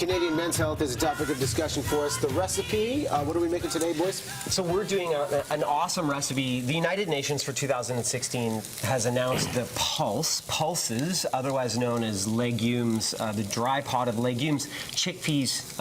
Canadian men's health is a topic of discussion for us. The recipe, what are we making today, boys? So we're doing an awesome recipe. The United Nations for 2016 has announced the pulses, otherwise known as legumes, the dry pot of legumes, chickpeas,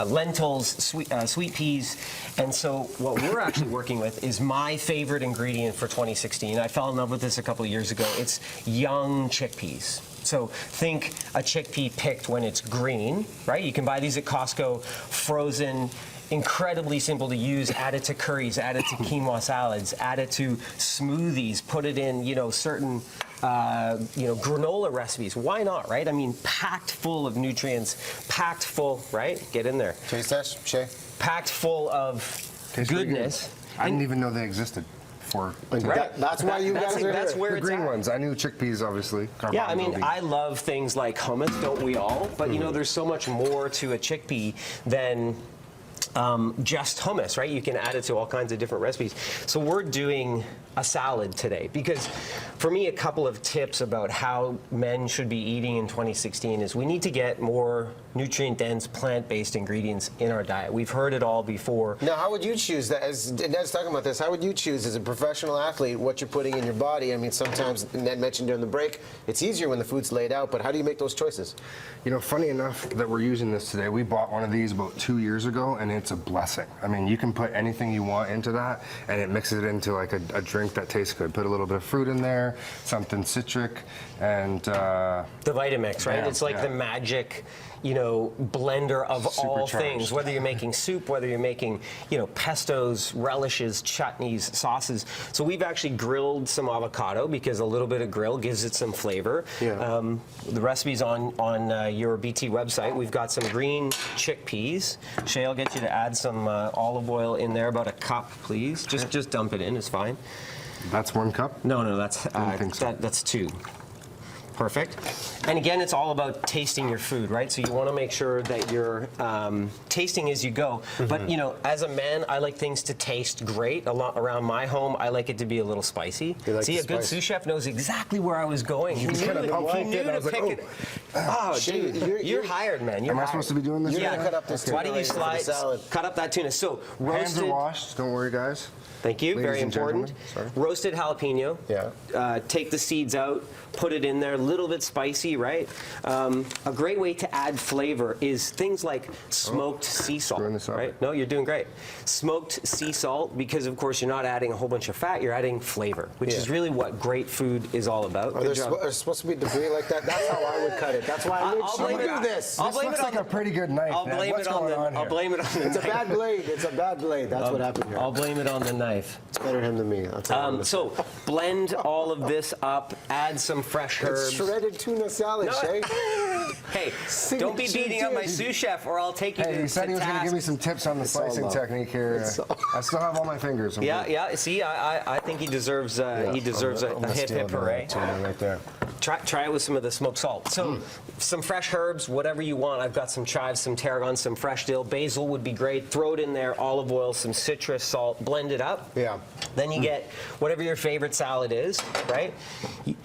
lentils, sweet peas. And so what we're actually working with is my favorite ingredient for 2016. I fell in love with this a couple of years ago. It's young chickpeas. So think a chickpea picked when it's green, right? You can buy these at Costco, frozen, incredibly simple to use. Add it to curries, add it to quinoa salads, add it to smoothies, put it in, certain, granola recipes. Why not, right? I mean, packed full of nutrients, packed full, right? Get in there. Taste test, Shea? Packed full of goodness. I didn't even know they existed. That's why you guys are that's where the it's green at. ones. I knew chickpeas, obviously. Yeah, I mean, I love things like hummus, don't we all? But there's so much more to a chickpea than just hummus, right? You can add it to all kinds of different recipes. So we're doing a salad today because for me, a couple of tips about how men should be eating in 2016 is we need to get more nutrient-dense, plant-based ingredients in our diet. We've heard it all before. Now, how would you choose that? As Ned's talking about this, how would you choose as a professional athlete what you're putting in your body? I mean, sometimes, Ned mentioned during the break, it's easier when the food's laid out, but how do you make those choices? Funny enough that we're using this today, we bought one of these about 2 years ago, and it's a blessing. I mean, you can put anything you want into that, and it mixes it into like a drink that tastes good. Put a little bit of fruit in there, something citric, and the Vitamix, right? It's like the magic, blender of all things. Whether you're making soup, whether you're making, pestos, relishes, chutneys, sauces. So we've actually grilled some avocado because a little bit of grill gives it some flavor. Yeah. The recipe's on your BT website. We've got some green chickpeas. Shea, I'll get you to add some olive oil in there, about a cup, please. Just dump it in. It's fine. That's 1 cup? No, that's so. that's 2. Perfect. And again, it's all about tasting your food, right? So you want to make sure that you're tasting as you go. But, as a man, I like things to taste great. A lot around my home, I like it to be a little spicy. See, a good sous chef knows exactly where I was going. He knew to pick it. Oh, dude, you're hired, man. Am I supposed to be doing this? Yeah, cut up this tuna. Why don't you cut up that tuna? So, roasted. Hands are washed. Don't worry, guys. Thank you. Very important. Roasted jalapeno. Yeah. Take the seeds out. Put it in there. A little bit spicy, right? A great way to add flavor is things like smoked sea salt. Right? No, you're doing great. Smoked sea salt, because of course you're not adding a whole bunch of fat. You're adding flavor, which is really what great food is all about. Are there supposed to be debris like that? That's how I would cut it. That's why I would do this. This looks like a pretty good knife. I'll blame it on the knife. It's a bad blade. It's a bad blade. That's what happened here. I'll blame it on the knife. It's better him than me. So blend all of this up. Add some fresh herbs. It's shredded tuna salad, Shea. Hey, don't be beating up my sous chef, or I'll take you to task. He said he was going to give me some tips on the slicing technique here. I still have all my fingers. Yeah. See, I think he deserves a hip hooray. Right there. Try it with some of the smoked salt. So, some fresh herbs, whatever you want. I've got some chives, some tarragon, some fresh dill. Basil would be great. Throw it in there. Olive oil, some citrus, salt. Blend it up. Yeah. Then you get whatever your favorite salad is, right?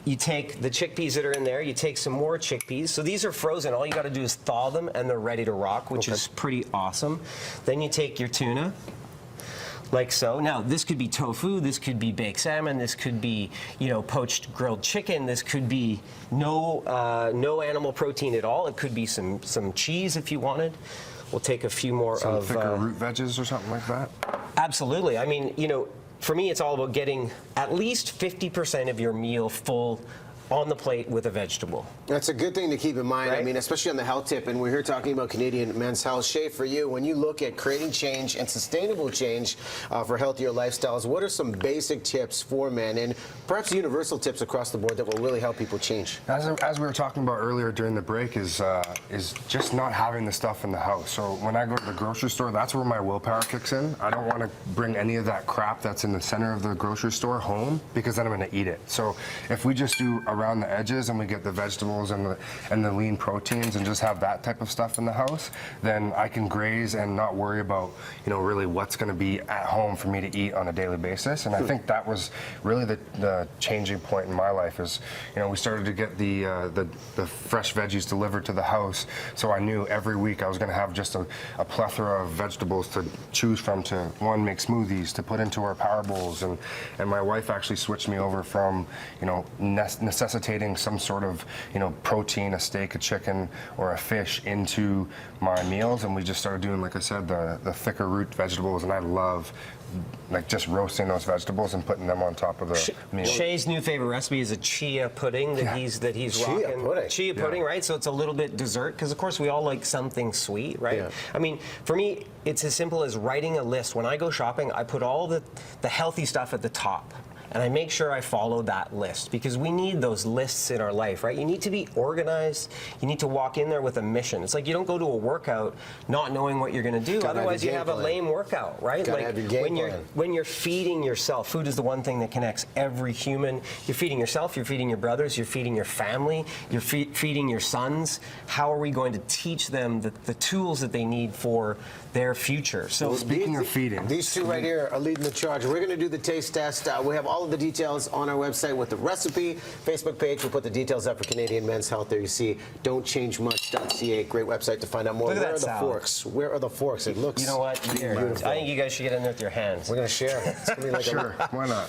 You take the chickpeas that are in there. You take some more chickpeas. So these are frozen. All you got to do is thaw them, and they're ready to rock, which is pretty awesome. Then you take your tuna. Like so. Now, this could be tofu, this could be baked salmon, this could be, poached grilled chicken, this could be no animal protein at all. It could be some cheese if you wanted. We'll take a few more some thicker root veggies or something like that? Absolutely. I mean, for me, it's all about getting at least 50% of your meal full on the plate with a vegetable. That's a good thing to keep in mind. Right? I mean, especially on the health tip, and we're here talking about Canadian men's health. Shea, for you, when you look at creating change and sustainable change for healthier lifestyles, what are some basic tips for men, and perhaps universal tips across the board that will really help people change? As we were talking about earlier during the break, is just not having the stuff in the house. So when I go to the grocery store, that's where my willpower kicks in. I don't want to bring any of that crap that's in the center of the grocery store home, because then I'm going to eat it. So if we just do a around the edges and we get the vegetables and the lean proteins and just have that type of stuff in the house, then I can graze and not worry about, you know, really what's going to be at home for me to eat on a daily basis. And I think that was really the changing point in my life is, you know, we started to get the fresh veggies delivered to the house, so I knew every week I was going to have just a plethora of vegetables to choose from, to one, make smoothies, to put into our power bowls. And my wife actually switched me over from, you know, necessitating some sort of, you know, protein, a steak, a chicken, or a fish into my meals, and we just started doing, like I said, the thicker root vegetables, and I love like just roasting those vegetables and putting them on top of the meal. Shay's new favorite recipe is a chia pudding that he's Chia rocking. pudding. Chia pudding, right? So it's a little bit dessert because of course we all like something sweet, right? Yeah. I mean, for me, it's as simple as writing a list. When I go shopping, I put all the healthy stuff at the top. And I make sure I follow that list because we need those lists in our life, right? You need to be organized. You need to walk in there with a mission. It's like you don't go to a workout not knowing what you're going to do. Gotta Otherwise, have you a have game a plan. lame workout, right? Gotta Like have your game when you're plan. feeding yourself, food is the one thing that connects every human. You're feeding yourself. You're feeding your brothers. You're feeding your family. You're feeding your sons. How are we going to teach them the tools that they need for their future? So Speaking of feeding, These two right here are leading the charge. We're going to do the taste test. We have all of the details on our website with the recipe, Facebook page. We'll put the details up for Canadian Men's Health there. You see don'tchangemuch.ca. Great website to find out more. Look at Where that are the salad. forks? Where are the forks? It looks you know what? Here, beautiful. I think you guys should get in there with your hands. We're going to share. It's going to be like sure, why not?